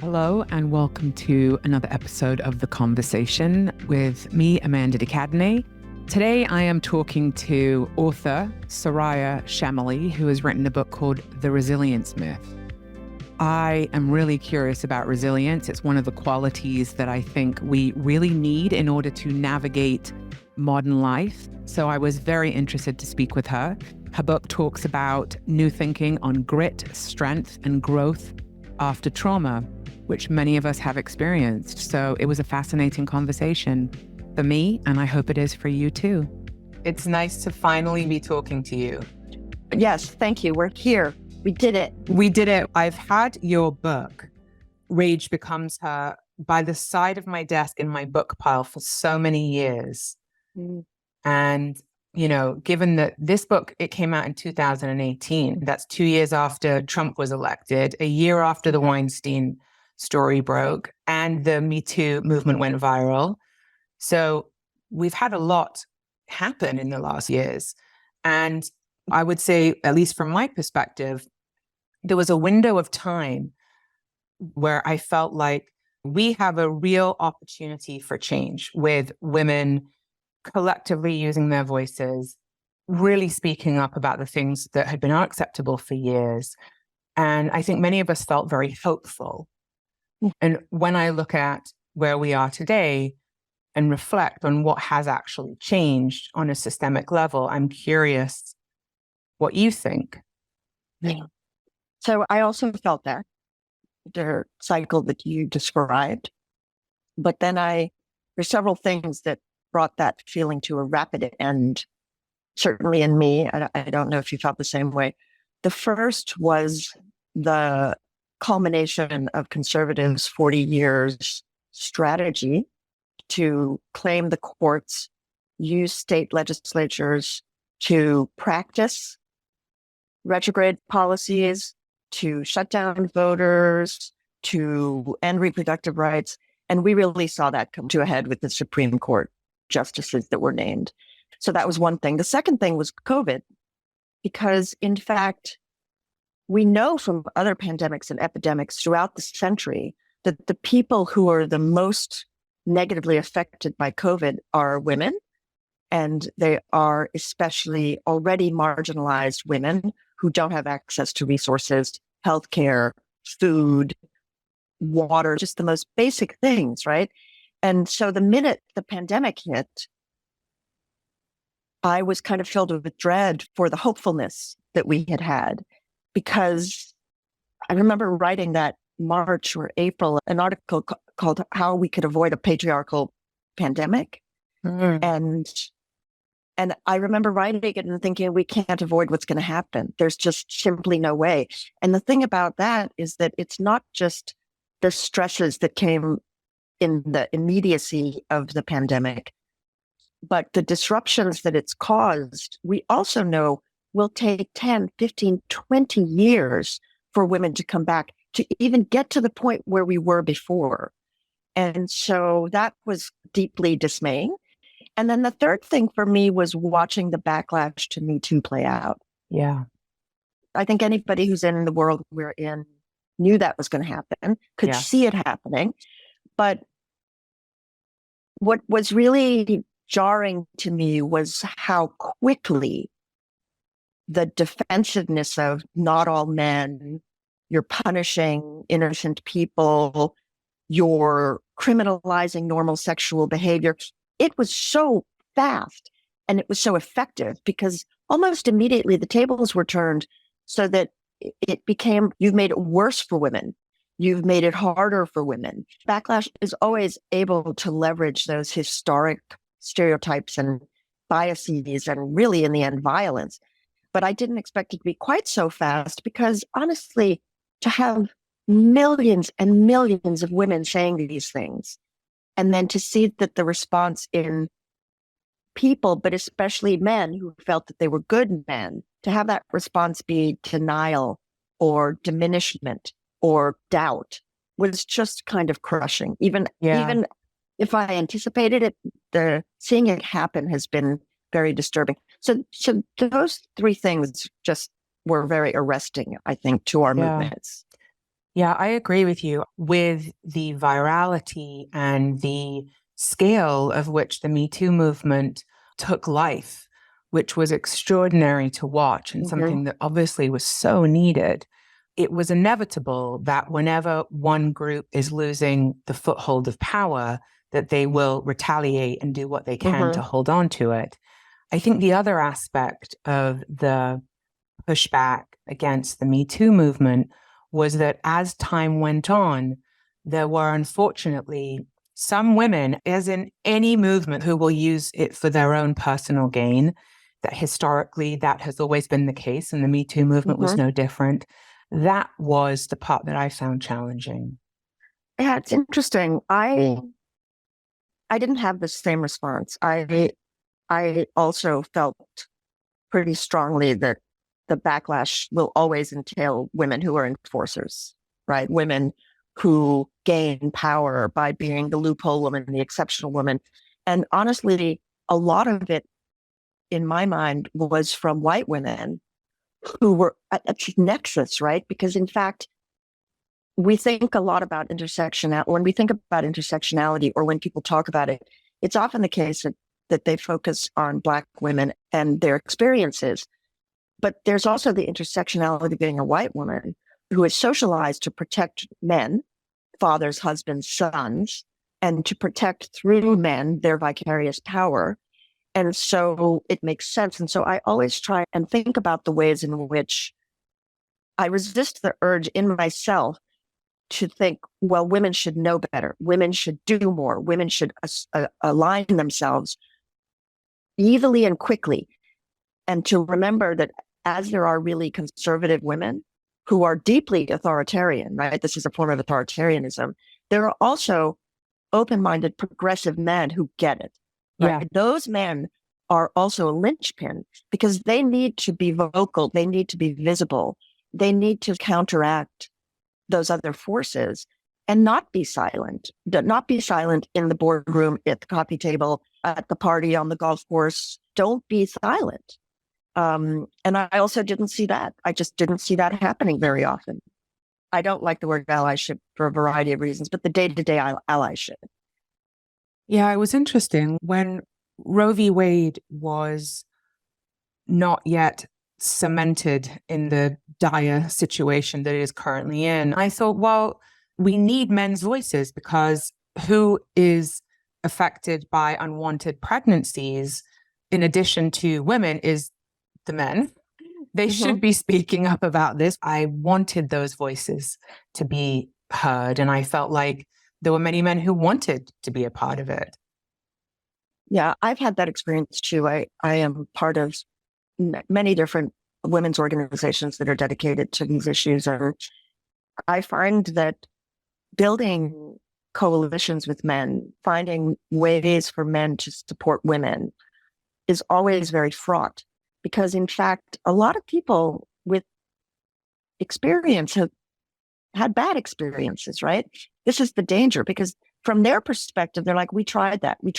Hello and welcome to another episode of The Conversation with me, Amanda de Cadenet. Today I am talking to author Soraya Chemaly, who has written a book called The Resilience Myth. I am really curious about resilience. It's one of the qualities that I think we really need in order to navigate modern life. So I was very interested to speak with her. Her book talks about new thinking on grit, strength, and growth after trauma, which many of us have experienced. So it was a fascinating conversation for me, and I hope it is for you too. It's nice to finally be talking to you. Yes, thank you. We're here. We did it. We did it. I've had your book, Rage Becomes Her, by the side of my desk in my book pile for so many years. And, given that this book, it came out in 2018, that's 2 years after Trump was elected, a year after the Weinstein story broke and the Me Too movement went viral. So we've had a lot happen in the last years. And I would say, at least from my perspective, there was a window of time where I felt like we have a real opportunity for change with women collectively using their voices, really speaking up about the things that had been unacceptable for years. And I think many of us felt very hopeful. And when I look at where we are today and reflect on what has actually changed on a systemic level, I'm curious what you think. Yeah. So I also felt that, the cycle that you described. But then there's several things that brought that feeling to a rapid end, certainly in me. I don't know if you felt the same way. The first was the culmination of conservatives' 40 years strategy to claim the courts, use state legislatures to practice retrograde policies, to shut down voters, to end reproductive rights. And we really saw that come to a head with the Supreme Court justices that were named. So that was one thing. The second thing was COVID, because in fact, we know from other pandemics and epidemics throughout the century that the people who are the most negatively affected by COVID are women, and they are especially already marginalized women who don't have access to resources, healthcare, food, water, just the most basic things, right? And so the minute the pandemic hit, I was kind of filled with dread for the hopefulness that we had had. Because I remember writing that March or April, an article called How We Could Avoid a Patriarchal Pandemic. And I remember writing it and thinking, we can't avoid what's going to happen. There's just simply no way. And the thing about that is that it's not just the stresses that came in the immediacy of the pandemic, but the disruptions that it's caused, we also know will take 10, 15, 20 years for women to come back to even get to the point where we were before. And so that was deeply dismaying. And then the third thing for me was watching the backlash to Me Too play out. Yeah. I think anybody who's in the world we're in knew that was going to happen, could see it happening. But what was really jarring to me was how quickly the defensiveness of not all men, you're punishing innocent people, you're criminalizing normal sexual behavior. It was so fast and it was so effective because almost immediately the tables were turned so that it became, you've made it worse for women. You've made it harder for women. Backlash is always able to leverage those historic stereotypes and biases and really in the end violence. But I didn't expect it to be quite so fast because honestly, to have millions and millions of women saying these things, and then to see that the response in people, but especially men who felt that they were good men, to have that response be denial or diminishment or doubt was just kind of crushing. Even if I anticipated it, the seeing it happen has been very disturbing. So those three things just were very arresting, I think, to our movements. Yeah, I agree with you with the virality and the scale of which the Me Too movement took life, which was extraordinary to watch and something that obviously was so needed. It was inevitable that whenever one group is losing the foothold of power, that they will retaliate and do what they can to hold on to it. I think the other aspect of the pushback against the Me Too movement was that as time went on, there were unfortunately some women, as in any movement, who will use it for their own personal gain. That historically, that has always been the case, and the Me Too movement was no different. That was the part that I found challenging. Yeah, it's interesting. I didn't have the same response. I also felt pretty strongly that the backlash will always entail women who are enforcers, right? Women who gain power by being the loophole woman, the exceptional woman. And honestly, a lot of it, in my mind, was from white women who were at a nexus, right? Because in fact, we think a lot about intersectionality. When we think about intersectionality or when people talk about it, it's often the case that they focus on Black women and their experiences. But there's also the intersectionality of being a white woman who is socialized to protect men, fathers, husbands, sons, and to protect through men their vicarious power. And so it makes sense. And so I always try and think about the ways in which I resist the urge in myself to think, well, women should know better. Women should do more. Women should align themselves easily and quickly. And to remember that as there are really conservative women who are deeply authoritarian, right? This is a form of authoritarianism. There are also open-minded progressive men who get it. Right? Yeah. Those men are also a linchpin because they need to be vocal. They need to be visible. They need to counteract those other forces and not be silent, not be silent in the boardroom, at the coffee table, at the party, on the golf course. Don't be silent. And I also didn't see that. I just didn't see that happening very often. I don't like the word allyship for a variety of reasons, but the day-to-day allyship. Yeah, it was interesting when Roe v. Wade was not yet cemented in the dire situation that it is currently in. I thought, well, we need men's voices because who is affected by unwanted pregnancies, in addition to women, is the men. They should be speaking up about this. I wanted those voices to be heard, and I felt like there were many men who wanted to be a part of it. Yeah, I've had that experience too. I am part of many different women's organizations that are dedicated to these issues. And I find that building coalitions with men, finding ways for men to support women is always very fraught because, in fact, a lot of people with experience have had bad experiences, right? This is the danger because from their perspective, they're like, we tried that, we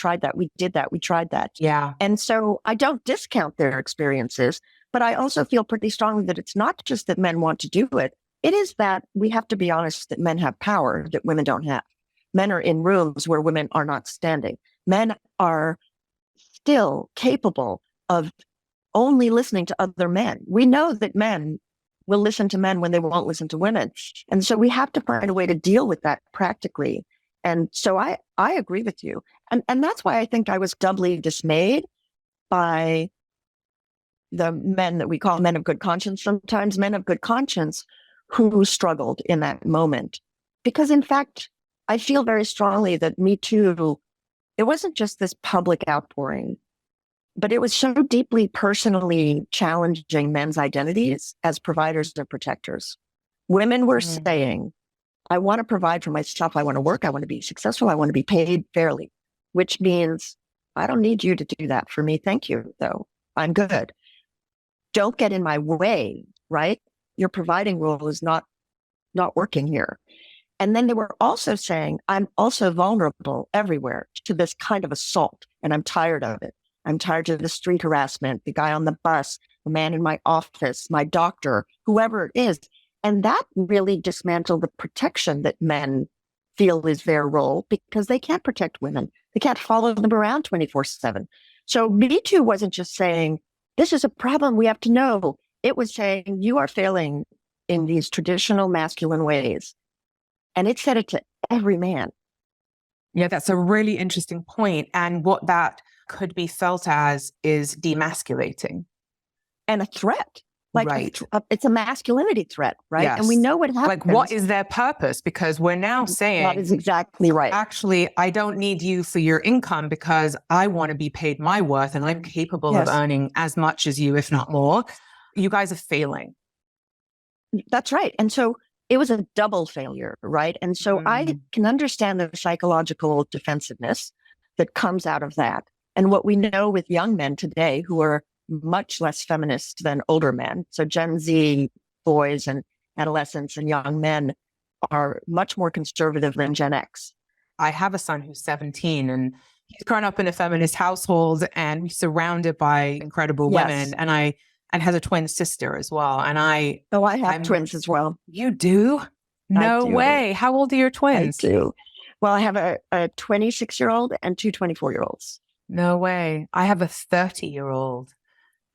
did that, we tried that. Yeah. And so I don't discount their experiences, but I also feel pretty strongly that it's not just that men want to do it. It is that we have to be honest that men have power that women don't have. Men are in rooms where women are not standing. Men are still capable of only listening to other men. We know that men will listen to men when they won't listen to women. And so we have to find a way to deal with that practically. And so I agree with you. And that's why I think I was doubly dismayed by the men that we call men of good conscience, sometimes men of good conscience who struggled in that moment. Because in fact, I feel very strongly that Me Too, it wasn't just this public outpouring, but it was so deeply personally challenging men's identities as providers and protectors. Women were saying, I want to provide for myself. I want to work. I want to be successful. I want to be paid fairly, which means I don't need you to do that for me. Thank you, though. I'm good. Don't get in my way, right? Your providing role is not working here. And then they were also saying, I'm also vulnerable everywhere to this kind of assault, and I'm tired of it. I'm tired of the street harassment, the guy on the bus, the man in my office, my doctor, whoever it is. And that really dismantled the protection that men feel is their role, because they can't protect women. They can't follow them around 24/7. So Me Too wasn't just saying, this is a problem we have to know. It was saying, you are failing in these traditional masculine ways. And it said it to every man. Yeah, that's a really interesting point. And what that could be felt as is demasculating. And a threat. Like right. It's a masculinity threat, right? Yes. And we know what happens. Like, what is their purpose? Because we're now saying, that is exactly right. Actually, I don't need you for your income because I want to be paid my worth and I'm capable of earning as much as you, if not more. You guys are failing. That's right. And so it was a double failure, right? And so I can understand the psychological defensiveness that comes out of that. And what we know with young men today who are much less feminist than older men. So Gen Z boys and adolescents and young men are much more conservative than Gen X. I have a son who's 17 and he's grown up in a feminist household and he's surrounded by incredible women. And has a twin sister as well. And I have twins as well. You do? No way. How old are your twins? I do. Well, I have a 26-year-old and two 24-year-olds. No way. I have a 30-year-old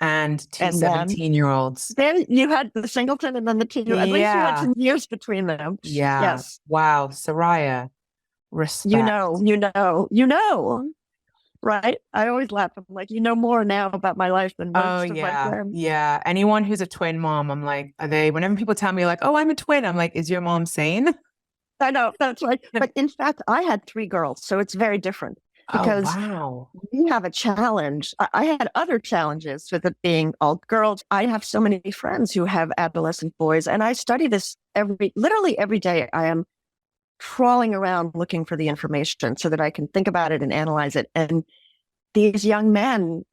and two 17-year-olds. Then you had the singleton and then the two. At least you had some years between them. Yeah. Yes. Wow. Soraya, respect. You know. Right? I always laugh. I'm like, you know more now about my life than most of my friends. Yeah. Anyone who's a twin mom, I'm like, whenever people tell me like, oh, I'm a twin, I'm like, is your mom sane? I know, that's right. But in fact, I had 3 girls, so it's very different because you have a challenge. I had other challenges with it being all girls. I have so many friends who have adolescent boys, and I study this literally every day. I am crawling around looking for the information so that I can think about it and analyze it. And these young men,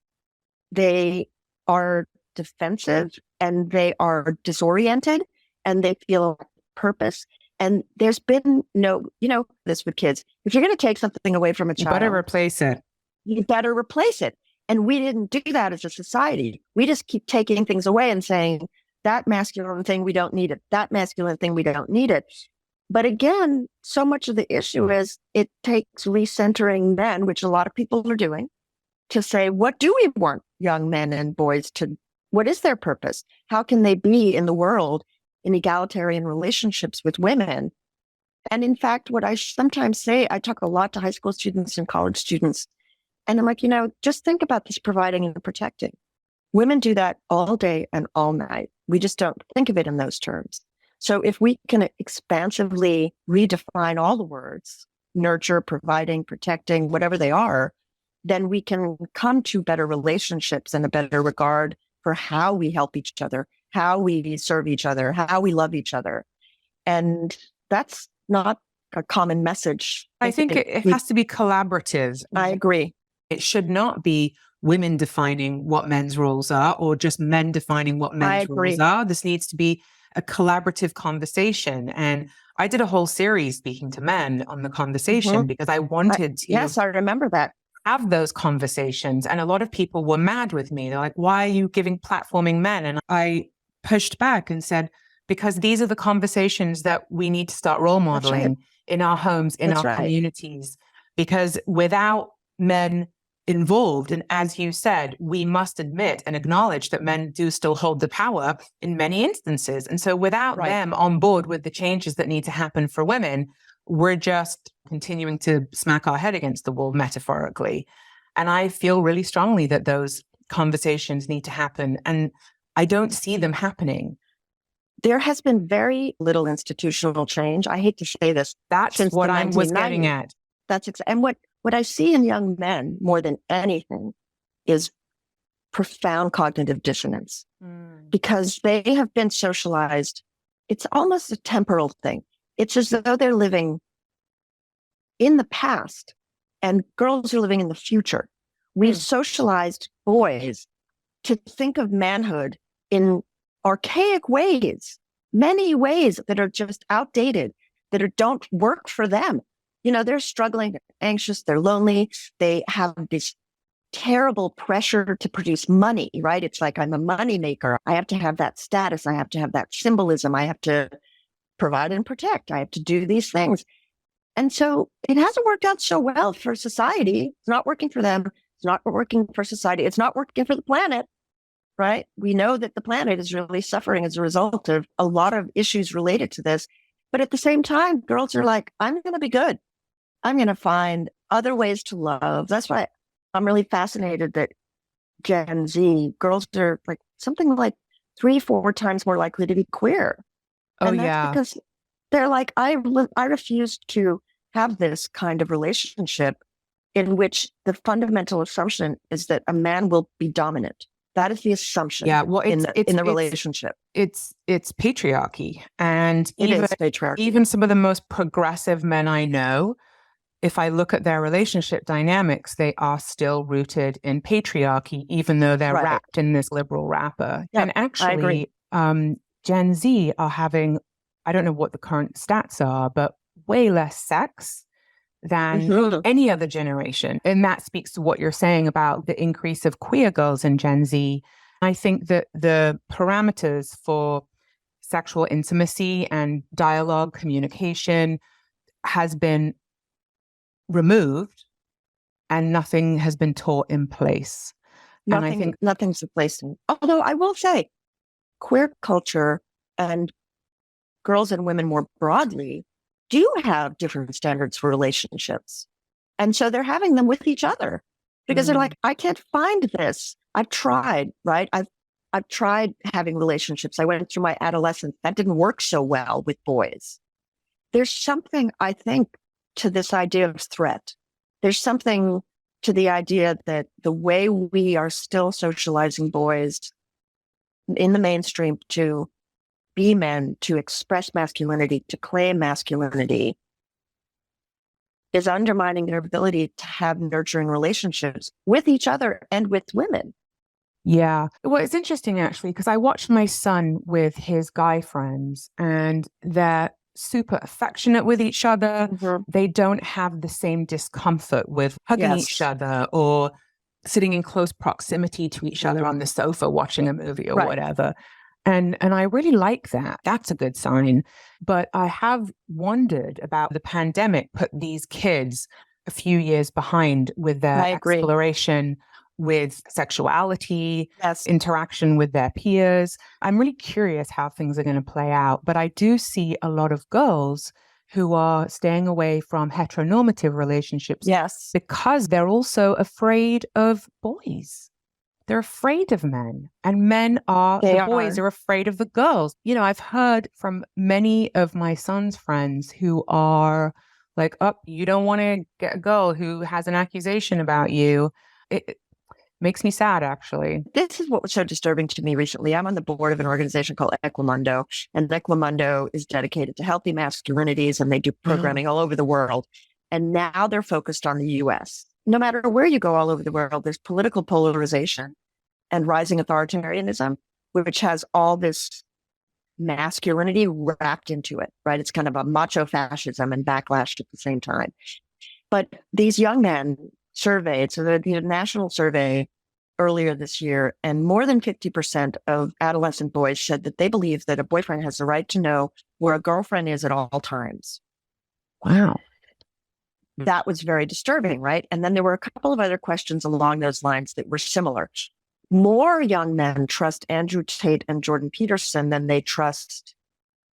they are defensive and they are disoriented and they feel purpose. And there's been this with kids. If you're going to take something away from a child, you better replace it. You better replace it. And we didn't do that as a society. We just keep taking things away and saying, that masculine thing, we don't need it. That masculine thing, we don't need it. But again, so much of the issue is it takes recentering men, which a lot of people are doing, to say, what do we want young men and boys to, what is their purpose? How can they be in the world in egalitarian relationships with women? And in fact, what I sometimes say, I talk a lot to high school students and college students, and I'm like, just think about this providing and protecting. Women do that all day and all night. We just don't think of it in those terms. So if we can expansively redefine all the words, nurture, providing, protecting, whatever they are, then we can come to better relationships and a better regard for how we help each other, how we serve each other, how we love each other. And that's not a common message. I think it has to be collaborative. I agree. It should not be women defining what men's roles are or just men defining what men's roles are. This needs to be a collaborative conversation. And I did a whole series speaking to men on the conversation because I wanted to. Yes, I remember that. Have those conversations. And a lot of people were mad with me. They're like, why are you giving platforming men? And I pushed back and said, because these are the conversations that we need to start role modeling in our homes, in our communities. Because without men involved, and as you said, we must admit and acknowledge that men do still hold the power in many instances. And so without them on board with the changes that need to happen for women, we're just continuing to smack our head against the wall, metaphorically. And I feel really strongly that those conversations need to happen. And I don't see them happening. There has been very little institutional change. I hate to say this. That's what I was getting at. And what I see in young men more than anything is profound cognitive dissonance because they have been socialized. It's almost a temporal thing. It's as though they're living in the past and girls are living in the future. We've socialized boys to think of manhood in archaic ways, many ways that are just outdated, that don't work for them. They're struggling, they're anxious, they're lonely, they have this terrible pressure to produce money, right? It's like I'm a money maker. I have to have that status. I have to have that symbolism. I have to provide and protect. I have to do these things. And so it hasn't worked out so well for society. It's not working for them. It's not working for society. It's not working for the planet, right? We know that the planet is really suffering as a result of a lot of issues related to this. But at the same time, girls are like, I'm going to be good. I'm going to find other ways to love. That's why I'm really fascinated that Gen Z girls are like something like 3-4 times more likely to be queer. Oh, And that's yeah. because they're like, I refuse to have this kind of relationship in which the fundamental assumption is that a man will be dominant. That is the assumption in the relationship. It's patriarchy. And it is patriarchy. Even some of the most progressive men I know, if I look at their relationship dynamics, they are still rooted in patriarchy, even though they're wrapped in this liberal wrapper. Yep, and actually, Gen Z are having, I don't know what the current stats are, but way less sex than any other generation. And that speaks to what you're saying about the increase of queer girls in Gen Z. I think that the parameters for sexual intimacy and dialogue, communication has been removed and nothing has been taught in place. And I think nothing's replaced. Although I will say, queer culture and girls and women more broadly do have different standards for relationships. And so they're having them with each other because they're like, I can't find this. I've tried, right? I've tried having relationships. I went through my adolescence. That didn't work so well with boys. There's something, I think, to this idea of threat. There's something to the idea that the way we are still socializing boys in the mainstream to be men, to express masculinity, to claim masculinity, is undermining their ability to have nurturing relationships with each other and with women. Yeah. Well, it's interesting, actually, because I watched my son with his guy friends and they're super affectionate with each other. They don't have the same discomfort with hugging each other or sitting in close proximity to each other on the sofa watching a movie or whatever. And I really like that. That's a good sign. But I have wondered about the pandemic put these kids a few years behind with their exploration with sexuality, interaction with their peers. I'm really curious how things are going to play out. But I do see a lot of girls who are staying away from heteronormative relationships because they're also afraid of boys. They're afraid of men, and boys are afraid of the girls. You know, I've heard from many of my son's friends who are like, oh, you don't want to get a girl who has an accusation about you. It makes me sad, actually. This is what was so disturbing to me recently. I'm on the board of an organization called Equimundo, and Equimundo is dedicated to healthy masculinities, and they do programming all over the world. And now they're focused on the U.S. No matter where you go all over the world, there's political polarization and rising authoritarianism, which has all this masculinity wrapped into it, right? It's kind of a macho fascism and backlash at the same time. But these young men surveyed, so the national survey earlier this year, and more than 50% of adolescent boys said that they believe that a boyfriend has the right to know where a girlfriend is at all times. Wow. That was very disturbing, right? And then there were a couple of other questions along those lines that were similar. More young men trust Andrew Tate and Jordan Peterson than they trust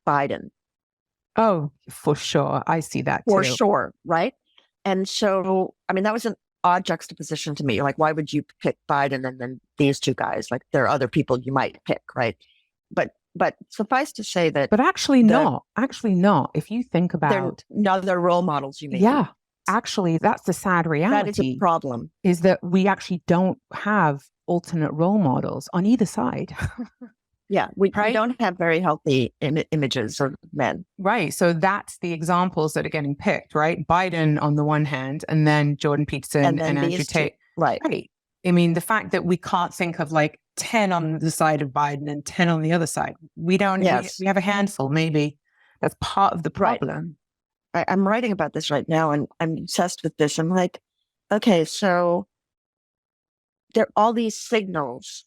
Biden. Oh, for sure. I see that too. For sure, right? And so, I mean, that was an odd juxtaposition to me. Like, why would you pick Biden and then these two guys? Like, there are other people you might pick, right? But suffice to say that... But actually not. Actually not. If you think about... They're role models, you mean? Yeah. Actually, that's the sad reality. That is a problem. Is that we actually don't have alternate role models on either side. Yeah, we don't have very healthy images of men. Right. So that's the examples that are getting picked, right? Biden on the one hand, and then Jordan Peterson and Andrew Tate. Right. I mean, the fact that we can't think of like 10 on the side of Biden and 10 on the other side. We don't, we have a handful, maybe. That's part of the problem. I'm writing about this right now and I'm obsessed with this. I'm like, okay, so there are all these signals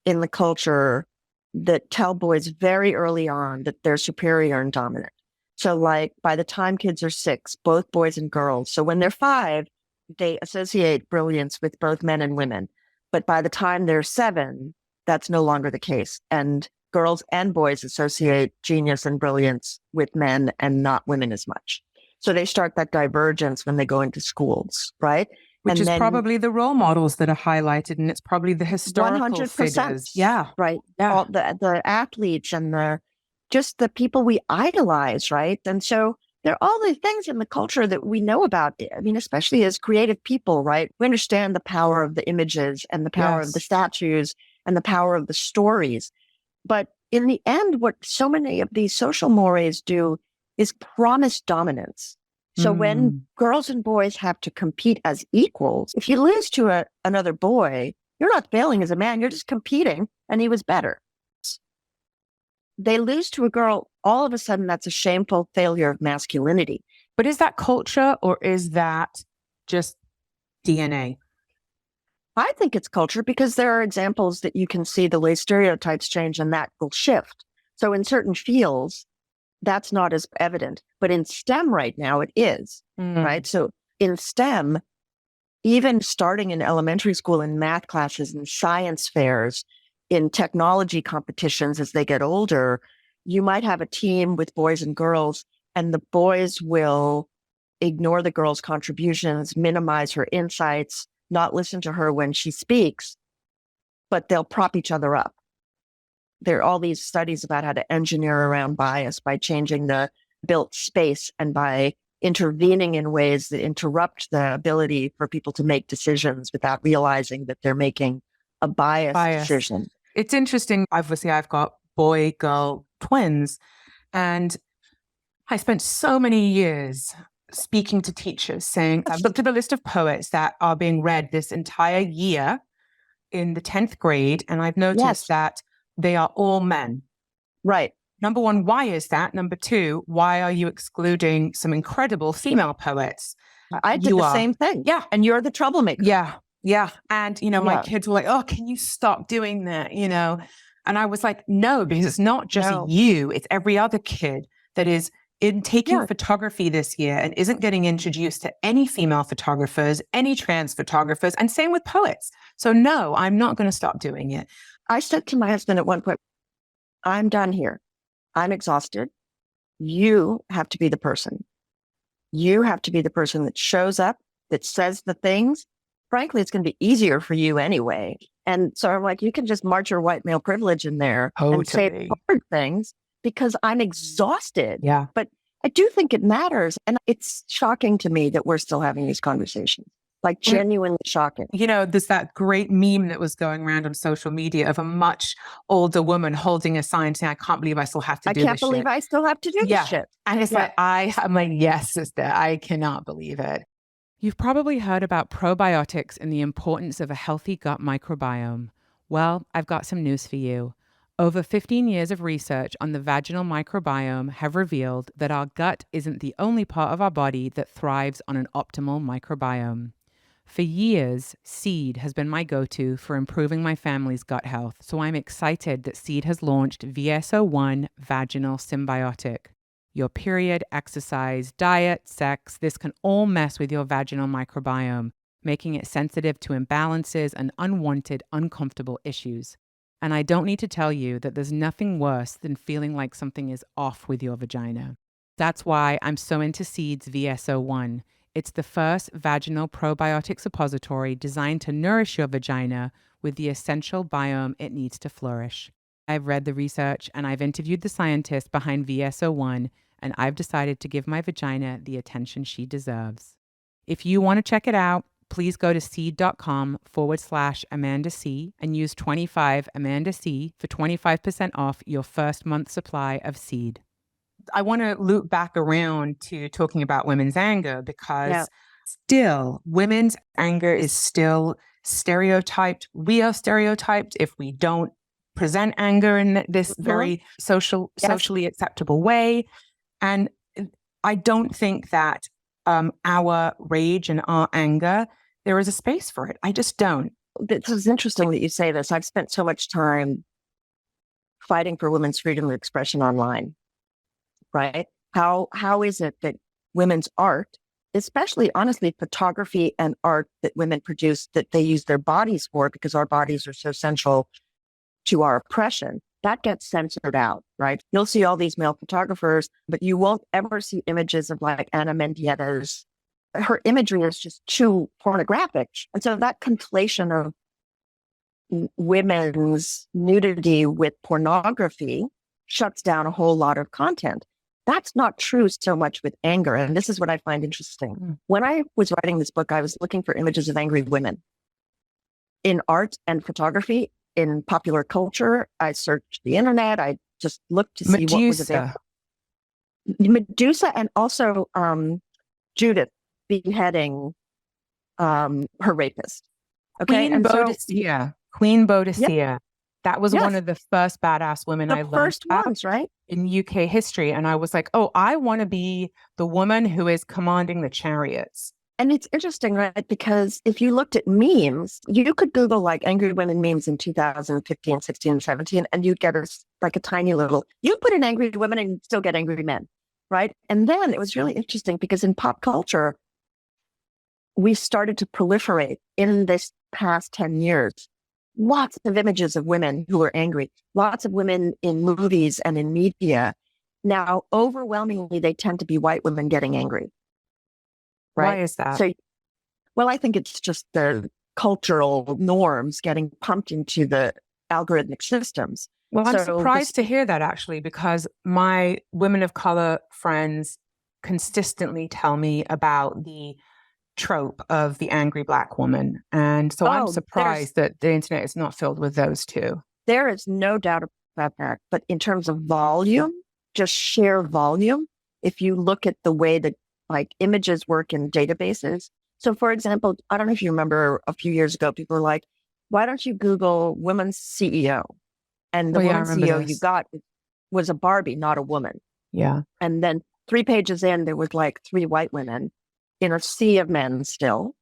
in the culture that tell boys very early on that they're superior and dominant. So like by the time kids are 6, both boys and girls. So when they're 5, they associate brilliance with both men and women. But by the time they're 7, that's no longer the case. And girls and boys associate genius and brilliance with men and not women as much. So they start that divergence when they go into schools, right? Which is probably the role models that are highlighted, and it's probably the historical 100%, figures. Yeah. Right. Yeah. All the athletes and just the people we idolize, right? And so there are all the things in the culture that we know about. I mean, especially as creative people, right? We understand the power of the images and the power of the statues and the power of the stories. But in the end, what so many of these social mores do is promise dominance. So when girls and boys have to compete as equals, if you lose to another boy, you're not failing as a man, you're just competing, and he was better. They lose to a girl, all of a sudden that's a shameful failure of masculinity. But is that culture or is that just DNA? I think it's culture because there are examples that you can see the way stereotypes change and that will shift. So in certain fields, that's not as evident. But in STEM right now, it is, right? So in STEM, even starting in elementary school in math classes and science fairs, in technology competitions as they get older, you might have a team with boys and girls, and the boys will ignore the girls' contributions, minimize her insights, not listen to her when she speaks, but they'll prop each other up. There are all these studies about how to engineer around bias by changing the built space and by intervening in ways that interrupt the ability for people to make decisions without realizing that they're making a biased decision. It's interesting. Obviously, I've got boy-girl twins, and I spent so many years speaking to teachers saying, I've looked at a list of poets that are being read this entire year in the 10th grade, and I've noticed that they are all men. Right. Number one, why is that? Number two, why are you excluding some incredible female poets? I did the same thing. Yeah. And you're the troublemaker. Yeah. Yeah. And, my kids were like, oh, can you stop doing that? And I was like, no, because it's not just you, it's every other kid that is taking photography this year and isn't getting introduced to any female photographers, any trans photographers, and same with poets. So no, I'm not going to stop doing it. I said to my husband at one point, I'm done here. I'm exhausted. You have to be the person. You have to be the person that shows up, that says the things. Frankly, it's going to be easier for you anyway. And so I'm like, you can just march your white male privilege in there and say hard things because I'm exhausted. Yeah. But I do think it matters. And it's shocking to me that we're still having these conversations. Like genuinely shocking. There's that great meme that was going around on social media of a much older woman holding a sign saying, I can't believe I still have to do this shit. I can't believe I still have to do this shit. And it's like, I'm like, yes, sister, I cannot believe it. You've probably heard about probiotics and the importance of a healthy gut microbiome. Well, I've got some news for you. Over 15 years of research on the vaginal microbiome have revealed that our gut isn't the only part of our body that thrives on an optimal microbiome. For years, Seed has been my go-to for improving my family's gut health, so I'm excited that Seed has launched VSO1 Vaginal Symbiotic. Your period, exercise, diet, sex, this can all mess with your vaginal microbiome, making it sensitive to imbalances and unwanted, uncomfortable issues. And I don't need to tell you that there's nothing worse than feeling like something is off with your vagina. That's why I'm so into Seed's VSO1. It's the first vaginal probiotic suppository designed to nourish your vagina with the essential biome it needs to flourish. I've read the research and I've interviewed the scientists behind VSO1, and I've decided to give my vagina the attention she deserves. If you want to check it out, please go to seed.com/Amanda C and use 25 Amanda C for 25% off your first month supply of Seed. I want to loop back around to talking about women's anger because still women's anger is still stereotyped. We are stereotyped if we don't present anger in this very socially acceptable way. And I don't think that our rage and our anger, there is a space for it. I just don't. this is interesting that you say this. I've spent so much time fighting for women's freedom of expression online, right? How is it that women's art, especially honestly photography and art that women produce, that they use their bodies for, because our bodies are so central to our oppression, that gets censored out, right? You'll see all these male photographers, but you won't ever see images of like Ana Mendietta's. Her imagery is just too pornographic. And so that conflation of women's nudity with pornography shuts down a whole lot of content. That's not true so much with anger. And this is what I find interesting. When I was writing this book, I was looking for images of angry women in art and photography, in popular culture. I searched the internet. I just looked to see what was available. Medusa, and also Judith beheading her rapist. Okay. Queen Boadicea. That was one of the first badass women I learned first ones, right? In UK history. And I was like, oh, I want to be the woman who is commanding the chariots. And it's interesting, right? Because if you looked at memes, you could Google like angry women memes in 2015, 16, 17, and you'd get like a tiny little, you put in angry women and you'd still get angry men, right? And then it was really interesting because in pop culture, we started to proliferate in this past 10 years. Lots of images of women who are angry, lots of women in movies and in media. Now, overwhelmingly, they tend to be white women getting angry. Right? Why is that? So, well, I think it's just the cultural norms getting pumped into the algorithmic systems. Well, I'm surprised to hear that, actually, because my women of color friends consistently tell me about the trope of the angry Black woman. And so I'm surprised that the internet is not filled with those two. There is no doubt about that. But in terms of volume, just sheer volume, if you look at the way that like images work in databases. So for example, I don't know if you remember a few years ago, people were like, why don't you Google women's CEO? And the woman CEO you got was a Barbie, not a woman. Yeah. And then 3 pages in, there was like 3 white women in a sea of men still.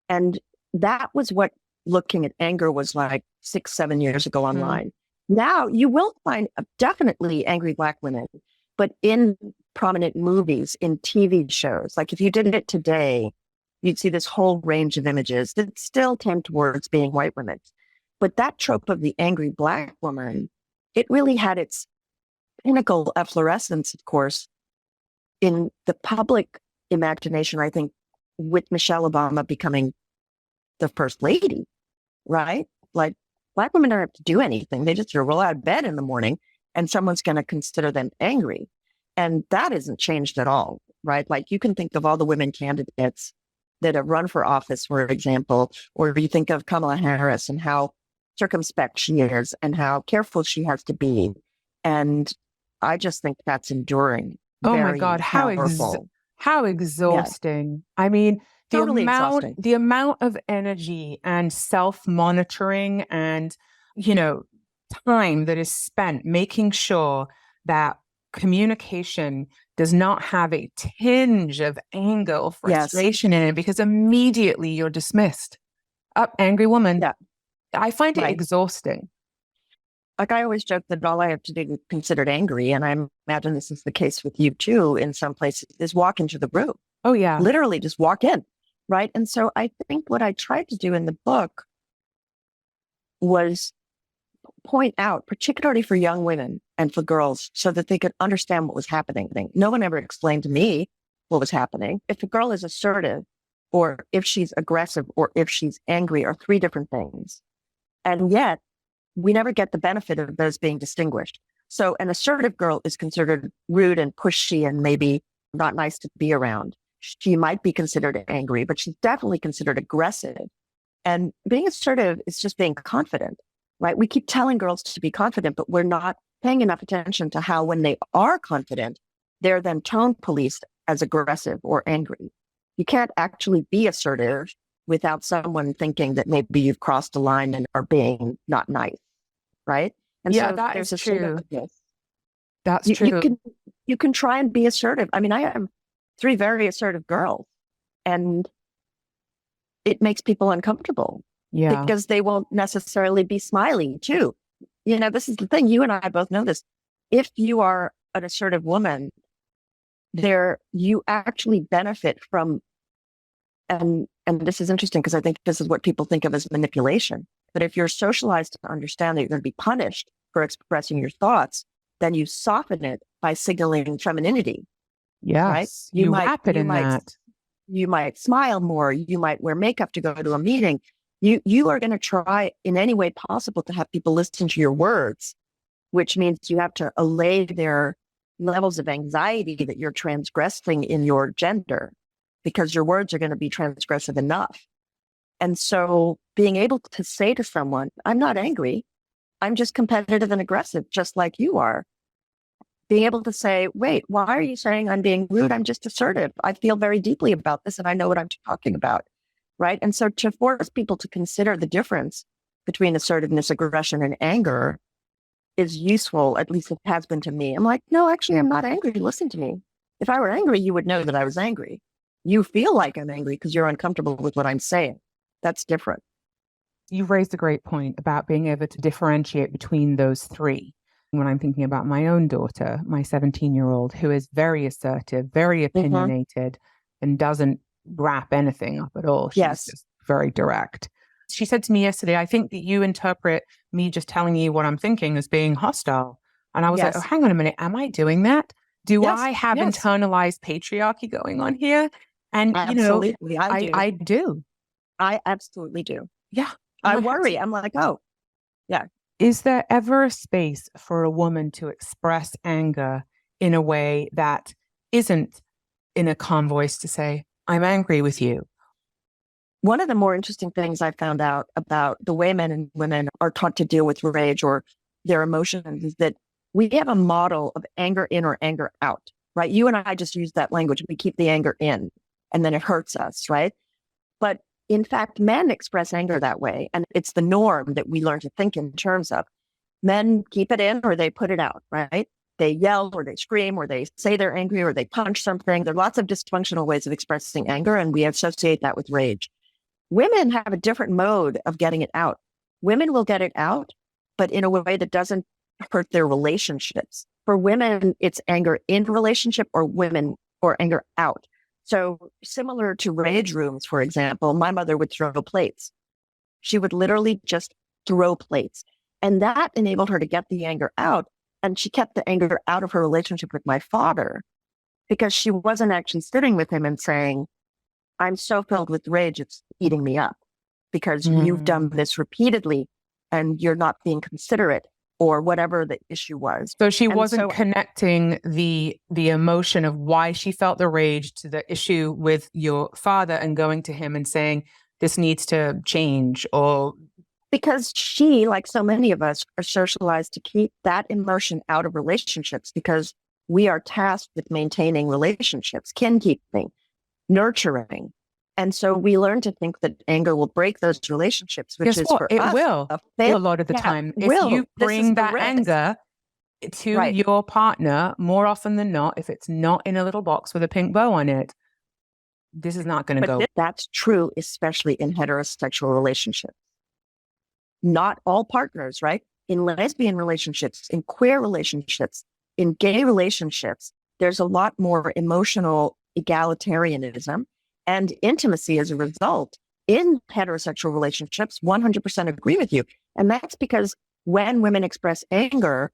And that was what looking at anger was like 6, 7 years ago online. Now you will find definitely angry Black women, but in prominent movies, in TV shows. Like if you did it today, you'd see this whole range of images that still tend towards being white women. But that trope of the angry Black woman, it really had its pinnacle efflorescence, of course, in the public imagination, I think, with Michelle Obama becoming the first lady, right? Like Black women don't have to do anything. They just roll out of bed in the morning and someone's going to consider them angry. And that isn't changed at all, right? Like you can think of all the women candidates that have run for office, for example, or you think of Kamala Harris and how circumspect she is and how careful she has to be. And I just think that's enduring. Oh my God, how exhausting. Yes. I mean, the amount of energy and self-monitoring and, time that is spent making sure that communication does not have a tinge of anger or frustration in it, because immediately you're dismissed. Angry woman. Yeah. I find it exhausting. Like I always joke that all I have to do to be considered angry, and I imagine this is the case with you too in some places, is walk into the room. Oh yeah. Literally just walk in, right? And so I think what I tried to do in the book was point out, particularly for young women and for girls, so that they could understand what was happening. No one ever explained to me what was happening. If a girl is assertive, or if she's aggressive, or if she's angry, are 3 different things. And yet, we never get the benefit of those being distinguished. So an assertive girl is considered rude and pushy and maybe not nice to be around. She might be considered angry, but she's definitely considered aggressive. And being assertive is just being confident, right? We keep telling girls to be confident, but we're not paying enough attention to how when they are confident, they're then tone policed as aggressive or angry. You can't actually be assertive without someone thinking that maybe you've crossed a line and are being not nice, right? And yeah, so that there's is true. That's true. You can try and be assertive. I mean, I am 3 very assertive girls, and it makes people uncomfortable. Yeah. because they won't necessarily be smiling too. This is the thing. You and I both know this. If you are an assertive woman, you actually benefit from, and this is interesting because I think this is what people think of as manipulation. But if you're socialized to understand that you're going to be punished for expressing your thoughts, then you soften it by signaling femininity. Yes. Right? You wrap it in that. You might smile more. You might wear makeup to go to a meeting. You are going to try in any way possible to have people listen to your words, which means you have to allay their levels of anxiety that you're transgressing in your gender, because your words are going to be transgressive enough. And so being able to say to someone, I'm not angry, I'm just competitive and aggressive, just like you are. Being able to say, wait, why are you saying I'm being rude? I'm just assertive. I feel very deeply about this and I know what I'm talking about. Right. And so to force people to consider the difference between assertiveness, aggression, and anger is useful, at least it has been to me. I'm like, no, actually, I'm not angry. Listen to me. If I were angry, you would know that I was angry. You feel like I'm angry because you're uncomfortable with what I'm saying. That's different. You've raised a great point about being able to differentiate between those three. When I'm thinking about my own daughter, my 17-year-old, who is very assertive, very opinionated, and doesn't wrap anything up at all. She's just very direct. She said to me yesterday, I think that you interpret me just telling you what I'm thinking as being hostile. And I was like, oh, hang on a minute. Am I doing that? Do I have internalized patriarchy going on here? And, absolutely, I do. I absolutely do. Yeah. I worry. I'm like, oh, yeah. Is there ever a space for a woman to express anger in a way that isn't in a calm voice to say, I'm angry with you? One of the more interesting things I found out about the way men and women are taught to deal with rage or their emotions is that we have a model of anger in or anger out, right? You and I just use that language. We keep the anger in and then it hurts us, right? But in fact, men express anger that way. And it's the norm that we learn to think in terms of. Men keep it in or they put it out, right? They yell or they scream or they say they're angry or they punch something. There are lots of dysfunctional ways of expressing anger, and we associate that with rage. Women have a different mode of getting it out. Women will get it out, but in a way that doesn't hurt their relationships. For women, it's anger in relationship or anger out. So similar to rage rooms, for example, my mother would throw plates. She would literally just throw plates. And that enabled her to get the anger out. And she kept the anger out of her relationship with my father because she wasn't actually sitting with him and saying, I'm so filled with rage, it's eating me up because you've done this repeatedly and you're not being considerate or whatever the issue was. So she wasn't connecting the emotion of why she felt the rage to the issue with your father and going to him and saying, this needs to change, or because she, like so many of us, are socialized to keep that emotion out of relationships because we are tasked with maintaining relationships, kin keeping, nurturing. And so we learn to think that anger will break those relationships, which is for it us will a lot of the time. If you bring that anger to your partner, more often than not, if it's not in a little box with a pink bow on it, this is not going to go. That's true, especially in heterosexual relationships. Not all partners, right? In lesbian relationships, in queer relationships, in gay relationships, there's a lot more emotional egalitarianism and intimacy as a result. In heterosexual relationships, 100% agree with you. And that's because when women express anger,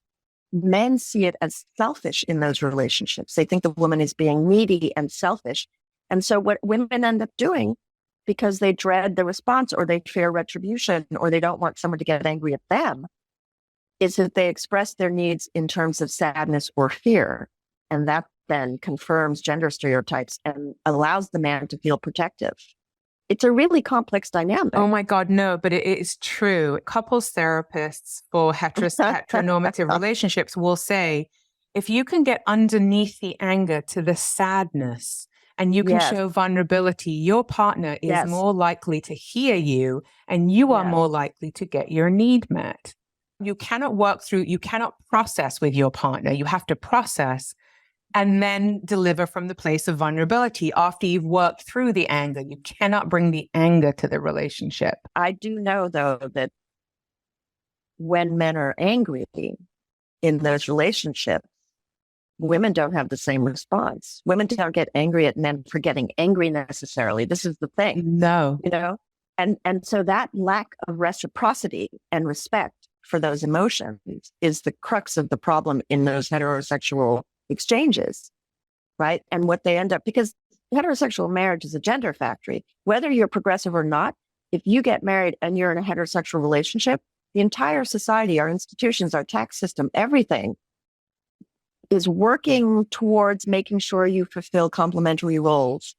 men see it as selfish in those relationships. They think the woman is being needy and selfish. And so what women end up doing, because they dread the response or they fear retribution or they don't want someone to get angry at them, is that they express their needs in terms of sadness or fear. And that then confirms gender stereotypes and allows the man to feel protective. It's a really complex dynamic. Oh my God, no, but it is true. Couples therapists for heteronormative relationships will say, if you can get underneath the anger to the sadness and you can show vulnerability, your partner is more likely to hear you and you are more likely to get your need met. You cannot process with your partner. You have to process. and then deliver from the place of vulnerability after you've worked through the anger. You cannot bring the anger to the relationship. I do know, though, that when men are angry in those relationships, women don't have the same response. Women don't get angry at men for getting angry necessarily. This is the thing. No. And so that lack of reciprocity and respect for those emotions is the crux of the problem in those heterosexual exchanges, right? And what they end up, because heterosexual marriage is a gender factory. Whether you're progressive or not, if you get married and you're in a heterosexual relationship, the entire society, our institutions, our tax system, everything is working towards making sure you fulfill complementary roles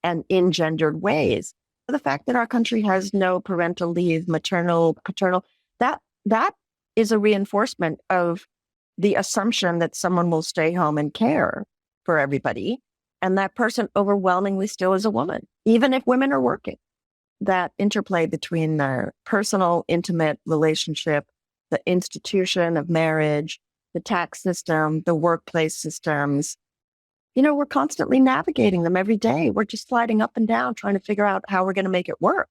and in gendered ways. The fact that our country has no parental leave, maternal, paternal, that is a reinforcement of the assumption that someone will stay home and care for everybody. And that person overwhelmingly still is a woman, even if women are working. That interplay between the personal, intimate relationship, the institution of marriage, the tax system, the workplace systems, we're constantly navigating them every day. We're just sliding up and down, trying to figure out how we're going to make it work.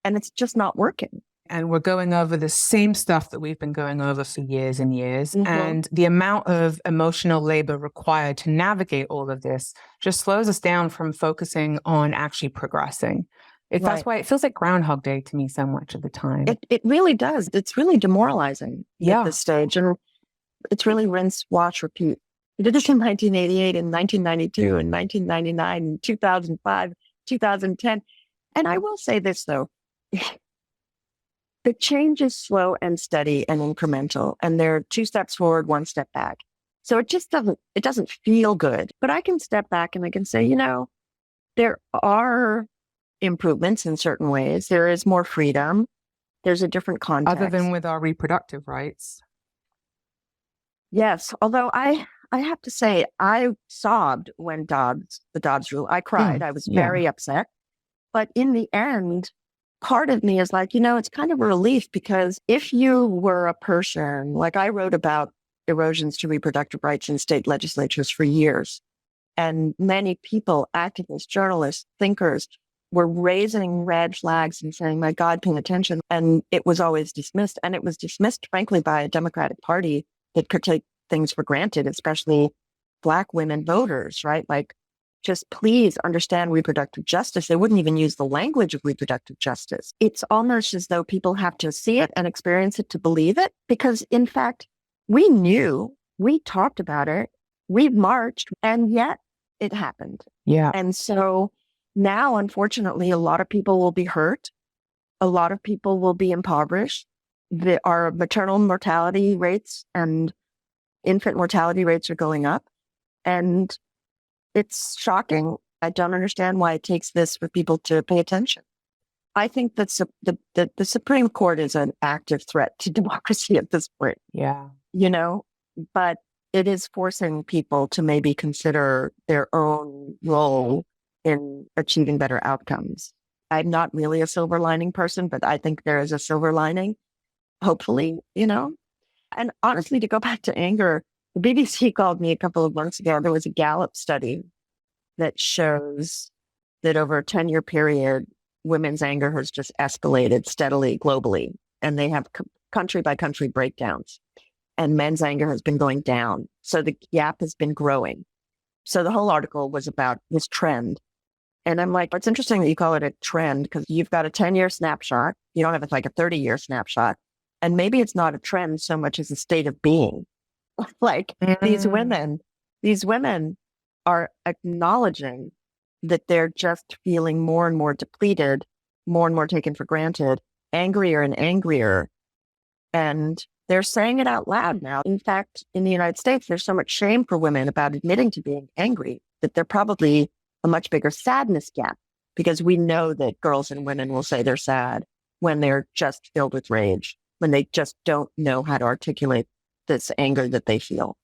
And it's just not working. And we're going over the same stuff that we've been going over for years and years. Mm-hmm. And the amount of emotional labor required to navigate all of this just slows us down from focusing on actually progressing. That's why it feels like Groundhog Day to me so much of the time. It really does. It's really demoralizing at this stage. And it's really rinse, wash, repeat. We did this in 1988, in 1992, in 1999, in 2005, 2010. And I will say this, though. The change is slow and steady and incremental, and there are 2 steps forward, 1 step back. So it doesn't feel good. But I can step back and I can say, there are improvements in certain ways. There is more freedom. There's a different context. Other than with our reproductive rights. Yes. Although I have to say, I sobbed when the Dobbs rule. I cried. I was very upset. But in the end, part of me is like, it's kind of a relief, because if you were a person, like I wrote about erosions to reproductive rights in state legislatures for years, and many people, activists, journalists, thinkers, were raising red flags and saying, my God, pay attention. And it was always dismissed. And it was dismissed, frankly, by a Democratic Party that could take things for granted, especially Black women voters, right? Like, just please understand reproductive justice. They wouldn't even use the language of reproductive justice. It's almost as though people have to see it and experience it to believe it, because in fact, we knew, we talked about it, we marched, and yet it happened. Yeah. And so now, unfortunately, a lot of people will be hurt. A lot of people will be impoverished. Our maternal mortality rates and infant mortality rates are going up. And it's shocking. I don't understand why it takes this for people to pay attention. I think that the Supreme Court is an active threat to democracy at this point. Yeah. But it is forcing people to maybe consider their own role in achieving better outcomes. I'm not really a silver lining person, but I think there is a silver lining, hopefully, And honestly, to go back to anger, the BBC called me a couple of months ago. There was a Gallup study that shows that over a 10-year period, women's anger has just escalated steadily globally. And they have country by country breakdowns. And men's anger has been going down. So the gap has been growing. So the whole article was about this trend. And I'm like, it's interesting that you call it a trend, because you've got a 10-year snapshot. You don't have like a 30-year snapshot. And maybe it's not a trend so much as a state of being. Like these women are acknowledging that they're just feeling more and more depleted, more and more taken for granted, angrier and angrier. And they're saying it out loud now. In fact, in the United States, there's so much shame for women about admitting to being angry that they're probably a much bigger sadness gap, because we know that girls and women will say they're sad when they're just filled with rage, when they just don't know how to articulate this anger that they feel.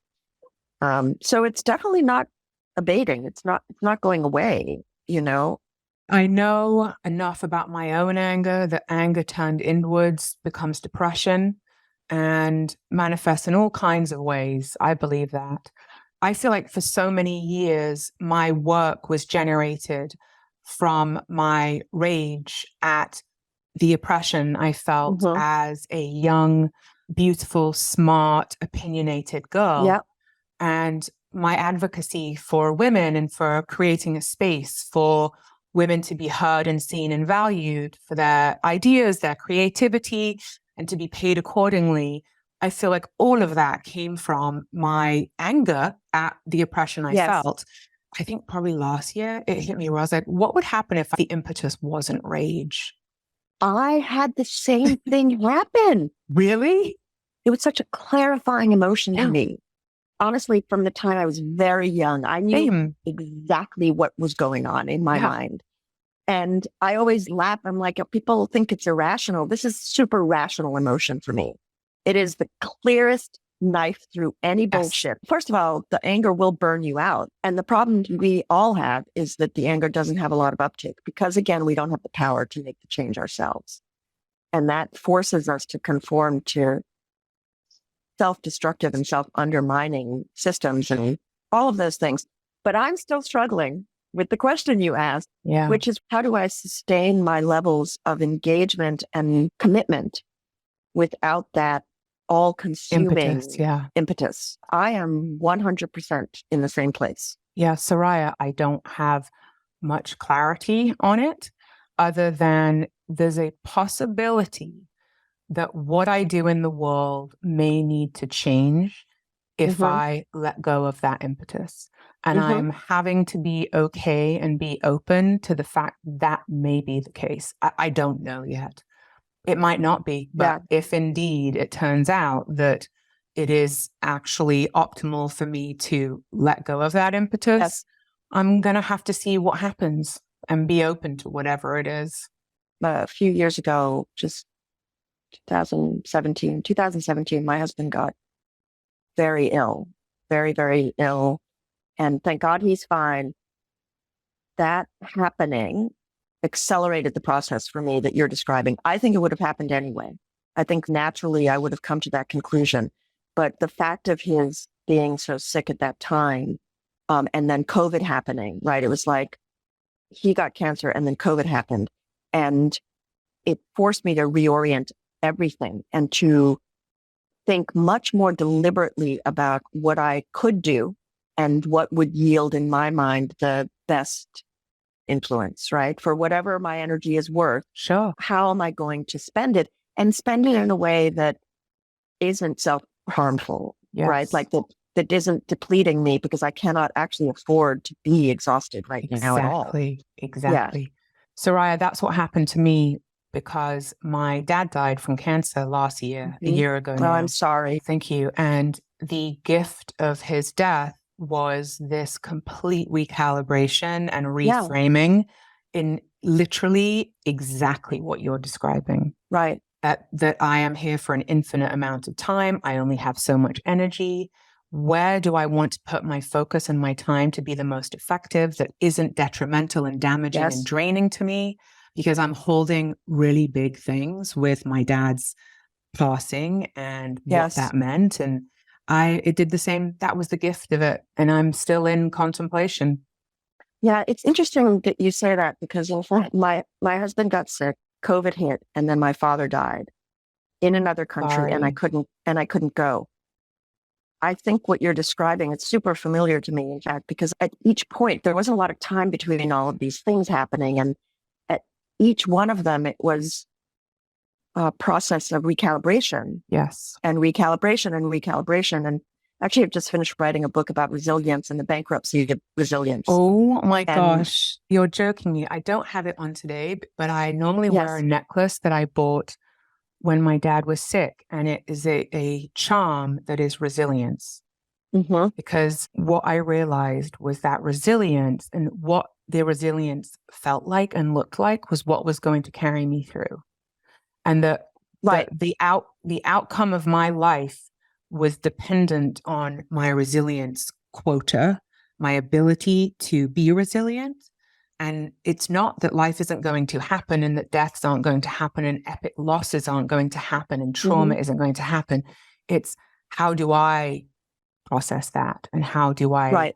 So it's definitely not abating. It's not going away, I know enough about my own anger that anger turned inwards becomes depression and manifests in all kinds of ways. I believe that. I feel like for so many years, my work was generated from my rage at the oppression I felt as a young, beautiful, smart, opinionated girl. Yeah. And my advocacy for women and for creating a space for women to be heard and seen and valued for their ideas, their creativity, and to be paid accordingly. I feel like all of that came from my anger at the oppression I felt. I think probably last year it hit me where I was like, what would happen if the impetus wasn't rage? I had the same thing happen. Really? It was such a clarifying emotion to me. Honestly, from the time I was very young, I knew exactly what was going on in my mind. And I always laugh. I'm like, people think it's irrational. This is super rational emotion for me. It is the clearest knife through any bullshit. First of all, the anger will burn you out. And the problem we all have is that the anger doesn't have a lot of uptake because, again, we don't have the power to make the change ourselves. And that forces us to conform to self-destructive and self-undermining systems and all of those things. But I'm still struggling with the question you asked, which is how do I sustain my levels of engagement and commitment without that all-consuming impetus? I am 100% in the same place. Yeah, Soraya, I don't have much clarity on it other than there's a possibility that what I do in the world may need to change if I let go of that impetus. And I'm having to be okay and be open to the fact that may be the case. I don't know yet. It might not be, but if indeed it turns out that it is actually optimal for me to let go of that impetus, I'm going to have to see what happens and be open to whatever it is. A few years ago, just 2017, my husband got very ill, very, very ill. And thank God he's fine. That happening accelerated the process for me that you're describing. I think it would have happened anyway. I think naturally I would have come to that conclusion. But the fact of his being so sick at that time, and then COVID happening, right? It was like he got cancer and then COVID happened. And it forced me to reorient everything and to think much more deliberately about what I could do and what would yield in my mind the best influence, right? For whatever my energy is worth. Sure. How am I going to spend it? And spend it in a way that isn't self-harmful, right? Like that isn't depleting me because I cannot actually afford to be exhausted right now at all. Exactly. Yeah. Soraya, that's what happened to me because my dad died from cancer last year, a year ago now. Oh, I'm sorry. Thank you. And the gift of his death was this complete recalibration and reframing in literally exactly what you're describing. Right. That I am here for an infinite amount of time. I only have so much energy. Where do I want to put my focus and my time to be the most effective that isn't detrimental and damaging and draining to me? Because I'm holding really big things with my dad's passing and what that meant. And it did the same. That was the gift of it. And I'm still in contemplation. Yeah, it's interesting that you say that because in fact, my husband got sick, COVID hit, and then my father died in another country and I couldn't go. I think what you're describing, it's super familiar to me, in fact, because at each point, there wasn't a lot of time between all of these things happening. And at each one of them, it was a process of recalibration. Yes. And recalibration and recalibration. And actually, I've just finished writing a book about resilience and the bankruptcy of resilience. Oh my gosh. You're joking me. I don't have it on today, but I normally wear a necklace that I bought when my dad was sick. And it is a charm that is resilience. Because what I realized was that resilience and what the resilience felt like and looked like was what was going to carry me through. And the outcome of my life was dependent on my resilience quota, my ability to be resilient. And it's not that life isn't going to happen and that deaths aren't going to happen and epic losses aren't going to happen and trauma isn't going to happen. It's how do I process that? And how do I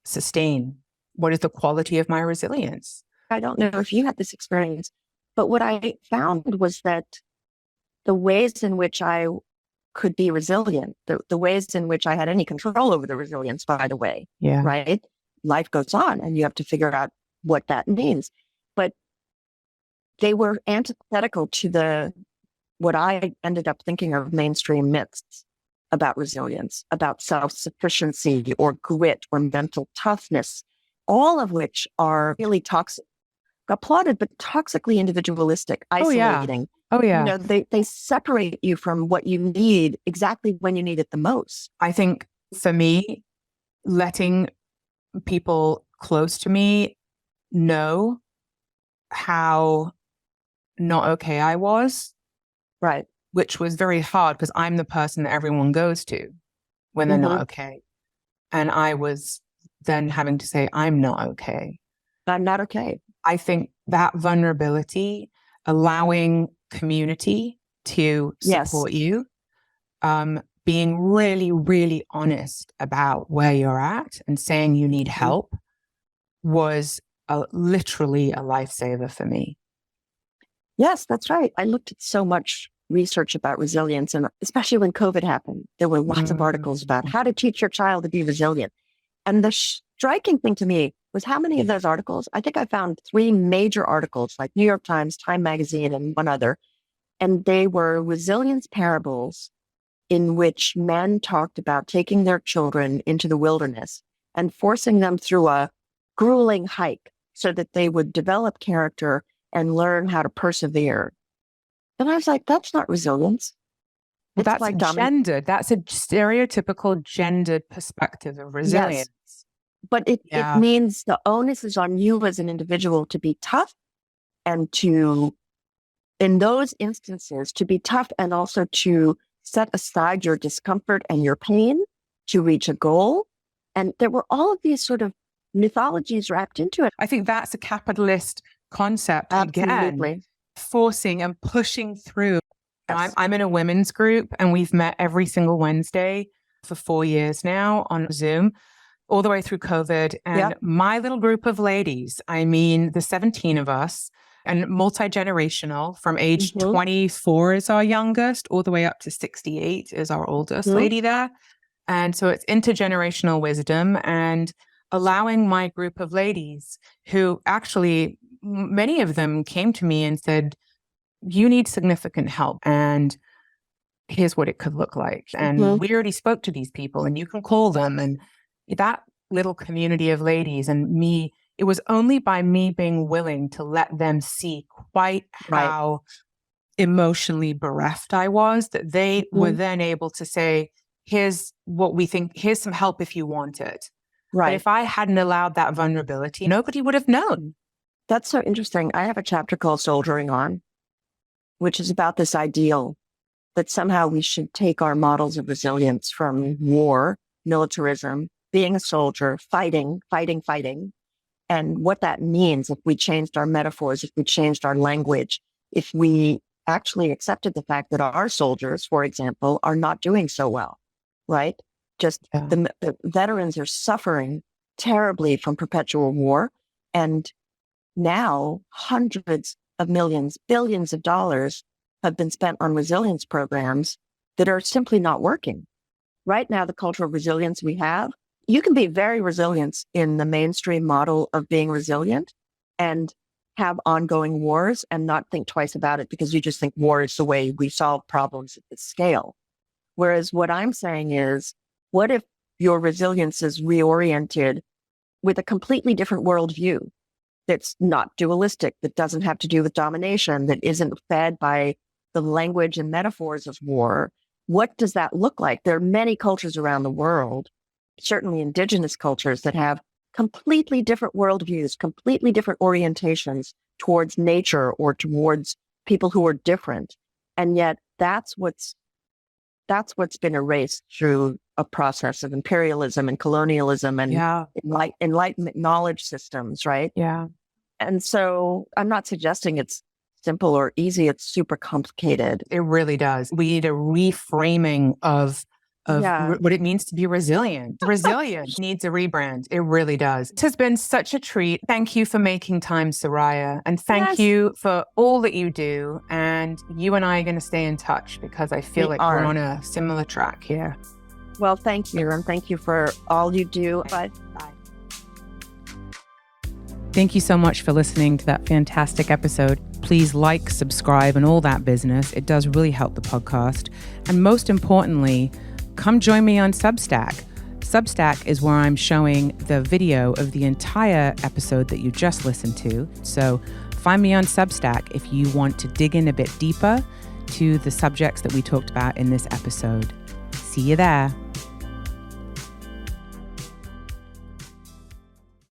sustain? What is the quality of my resilience? I don't know if you had this experience, but what I found was that the ways in which I could be resilient, the ways in which I had any control over the resilience, by the way, right? Life goes on and you have to figure out what that means. But they were antithetical to what I ended up thinking of mainstream myths about resilience, about self-sufficiency or grit or mental toughness, all of which are really toxic, applauded, but toxically individualistic, isolating. Oh yeah. You know, they separate you from what you need exactly when you need it the most. I think for me, letting people close to me know how not okay I was. Right. Which was very hard because I'm the person that everyone goes to when they're not okay. And I was then having to say, I'm not okay. I'm not okay. I think that vulnerability, allowing community to support you, being really, really honest about where you're at and saying you need help was literally a lifesaver for me. Yes, that's right. I looked at so much research about resilience, and especially when COVID happened, there were lots of articles about how to teach your child to be resilient. And the striking thing to me was how many of those articles, I think I found 3 major articles, like New York Times, Time Magazine, and one other, and they were resilience parables in which men talked about taking their children into the wilderness and forcing them through a grueling hike so that they would develop character and learn how to persevere. And I was like, that's not resilience. Well, that's like gendered. That's a stereotypical gendered perspective of resilience. Yes. But it means the onus is on you as an individual to be tough and to, in those instances, to be tough and also to set aside your discomfort and your pain to reach a goal. And there were all of these sort of mythologies wrapped into it. I think that's a capitalist concept. Absolutely. Again, forcing and pushing through. Yes. I'm in a women's group and we've met every single Wednesday for 4 years now on Zoom, all the way through COVID. And my little group of ladies, I mean, the 17 of us, and multi-generational, from age 24 is our youngest, all the way up to 68 is our oldest lady there. And so it's intergenerational wisdom and allowing my group of ladies who actually, many of them came to me and said, you need significant help and here's what it could look like. And we already spoke to these people and you can call them. And that little community of ladies and me, it was only by me being willing to let them see quite how emotionally bereft I was that they were then able to say, here's what we think, here's some help if you want it. Right. But if I hadn't allowed that vulnerability, nobody would have known. That's so interesting. I have a chapter called Soldiering On, which is about this ideal that somehow we should take our models of resilience from war, militarism, being a soldier, fighting, and what that means if we changed our metaphors, if we changed our language, if we actually accepted the fact that our soldiers, for example, are not doing so well, right? Just the veterans are suffering terribly from perpetual war. And now hundreds of millions, billions of dollars have been spent on resilience programs that are simply not working. Right now, the cultural resilience we have, you can be very resilient in the mainstream model of being resilient and have ongoing wars and not think twice about it because you just think war is the way we solve problems at this scale. Whereas what I'm saying is, what if your resilience is reoriented with a completely different worldview that's not dualistic, that doesn't have to do with domination, that isn't fed by the language and metaphors of war? What does that look like? There are many cultures around the world, certainly indigenous cultures, that have completely different worldviews, completely different orientations towards nature or towards people who are different. And yet that's what's been erased through a process of imperialism and colonialism and enlightenment knowledge systems, right? Yeah. And so I'm not suggesting it's simple or easy. It's super complicated. It really does. We need a reframing of of what it means to be resilient. Resilience needs a rebrand. It really does. It has been such a treat. Thank you for making time, Soraya. And thank you for all that you do. And you and I are going to stay in touch because I feel like we're on a similar track here. Well, thank you. And thank you for all you do. Bye. Thank you so much for listening to that fantastic episode. Please like, subscribe, and all that business. It does really help the podcast. And most importantly, come join me on Substack. Substack is where I'm showing the video of the entire episode that you just listened to. So find me on Substack if you want to dig in a bit deeper to the subjects that we talked about in this episode. See you there.